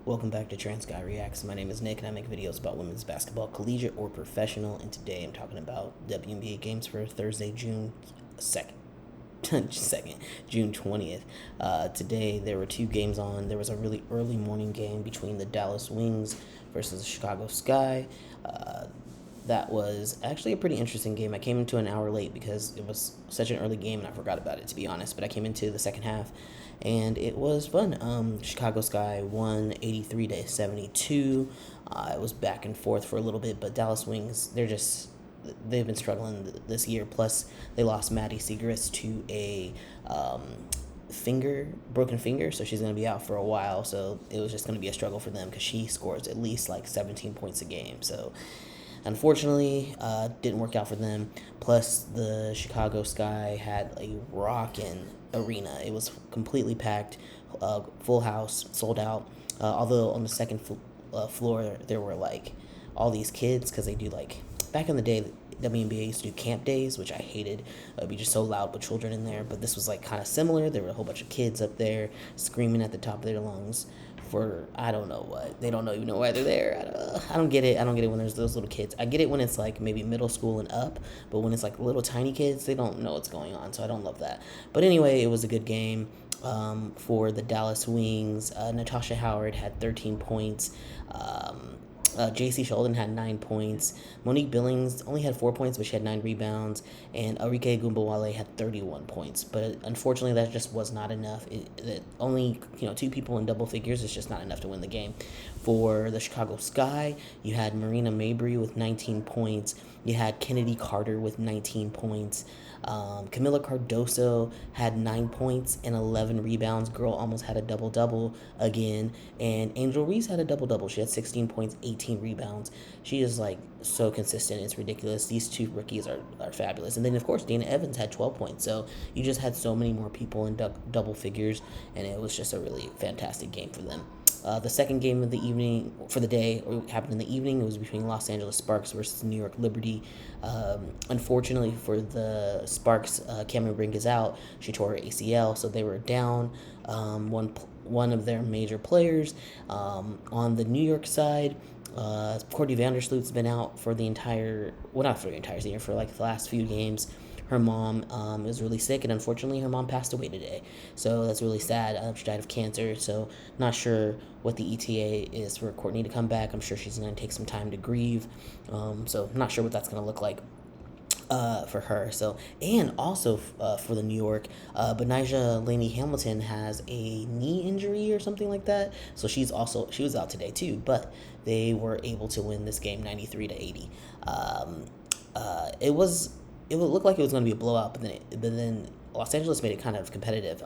Welcome back to TransGuyReacts. My name is Nick and I make videos about women's basketball, collegiate or professional, and today I'm talking about WNBA games for Thursday, June 2nd. June 20th. Today there were two games on. There was a really early morning game between the Dallas Wings versus the Chicago Sky. That was actually a pretty interesting game. I came into an hour late because it was such an early game and I forgot about it, to be honest. But I came into the second half and it was fun. Chicago Sky won 83-72. It was back and forth for a little bit, but Dallas Wings, they've been struggling this year. Plus, they lost Maddie Siegrist to a broken finger, so she's going to be out for a while. So it was just going to be a struggle for them because she scores at least like 17 points a game. So unfortunately, didn't work out for them. Plus, the Chicago Sky had a rockin' arena. It was completely packed, full house, sold out. Although on the second floor, there were like all these kids because they do like, back in the day, WNBA used to do camp days, which I hated. It would be just so loud with children in there. But this was like kind of similar. There were a whole bunch of kids up there screaming at the top of their lungs for I don't know what. They don't even know why they're there. I don't get it. I don't get it when there's those little kids. I get it when it's like maybe middle school and up, but when it's like little tiny kids, they don't know what's going on. So I don't love that. But anyway, it was a good game for the Dallas Wings. Natasha Howard had 13 points. J.C. Sheldon had 9 points. Monique Billings only had 4 points, but she had 9 rebounds. And Arike Gumbawale had 31 points. But unfortunately, that just was not enough. Only 2 people in double figures is just not enough to win the game. For the Chicago Sky, you had Marina Mabry with 19 points. You had Kennedy Carter with 19 points. Camila Cardoso had 9 points and 11 rebounds. Girl almost had a double-double again. And Angel Reese had a double-double. She had 16 points, 18 rebounds. She is like so consistent. It's ridiculous. These two rookies are fabulous. And then, of course, Dana Evans had 12 points. So you just had so many more people in double figures. And it was just a really fantastic game for them. The second game of the evening, for the day, or happened in the evening, it was between Los Angeles Sparks versus New York Liberty. Unfortunately for the Sparks, Cameron Brink is out. She tore her ACL, so they were down one of their major players. On the New York side, Courtney Vandersloot's been out for not for the entire season, for like the last few games. Her mom is really sick, and unfortunately, her mom passed away today. So that's really sad. She died of cancer, so not sure what the ETA is for Courtney to come back. I'm sure she's going to take some time to grieve. So not sure what that's going to look like for her. So, and also for the New York, Benijah Laney Hamilton has a knee injury or something like that. So she was out today too, but they were able to win this game 93-80. It would look like it was going to be a blowout, but then Los Angeles made it kind of competitive.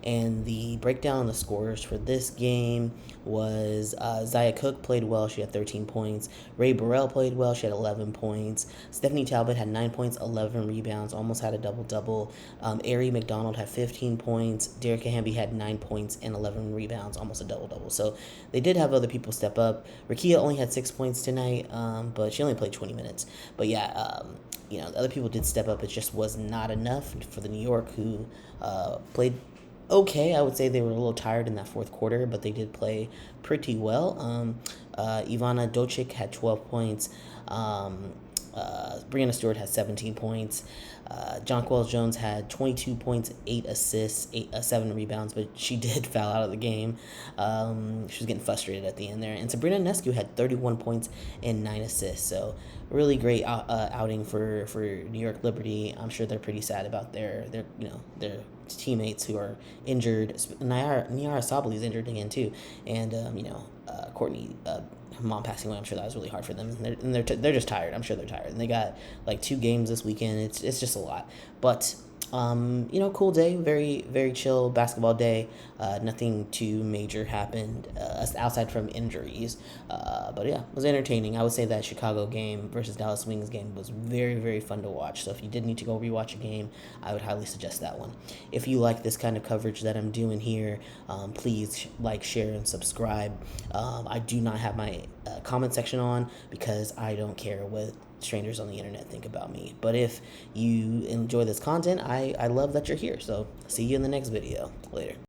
And the breakdown on the scores for this game was Zaya Cook played well. She had 13 points. Ray Burrell played well. She had 11 points. Stephanie Talbot had 9 points, 11 rebounds, almost had a double-double. Ari McDonald had 15 points. Derek Hamby had 9 points and 11 rebounds, almost a double-double. So they did have other people step up. Rakia only had 6 points tonight, but she only played 20 minutes. But yeah, the other people did step up. It just was not enough for the New York, who played okay. I would say they were a little tired in that fourth quarter, but they did play pretty well. Ivana Docic had 12 points. Brianna Stewart had 17 points. Jonquel Jones had 22 points, 8 assists, 7 rebounds, but she did foul out of the game. She was getting frustrated at the end there. And Sabrina Ionescu had 31 points and 9 assists. So really great outing for New York Liberty. I'm sure they're pretty sad about their teammates who are injured. Niara Sabali is injured again too, and Courtney. Her mom passing away, I'm sure that was really hard for them. And they're just tired. I'm sure they're tired. And they got like 2 games this weekend. It's just a lot. But cool day, very, very chill basketball day. Nothing too major happened outside from injuries. But yeah, it was entertaining. I would say that Chicago game versus Dallas Wings game was very, very fun to watch. So if you did need to go rewatch a game, I would highly suggest that one. If you like this kind of coverage that I'm doing here, please like, share, and subscribe. I do not have my comment section on because I don't care what strangers on the internet think about me. But if you enjoy this content, I love that you're here. So see you in the next video. Later.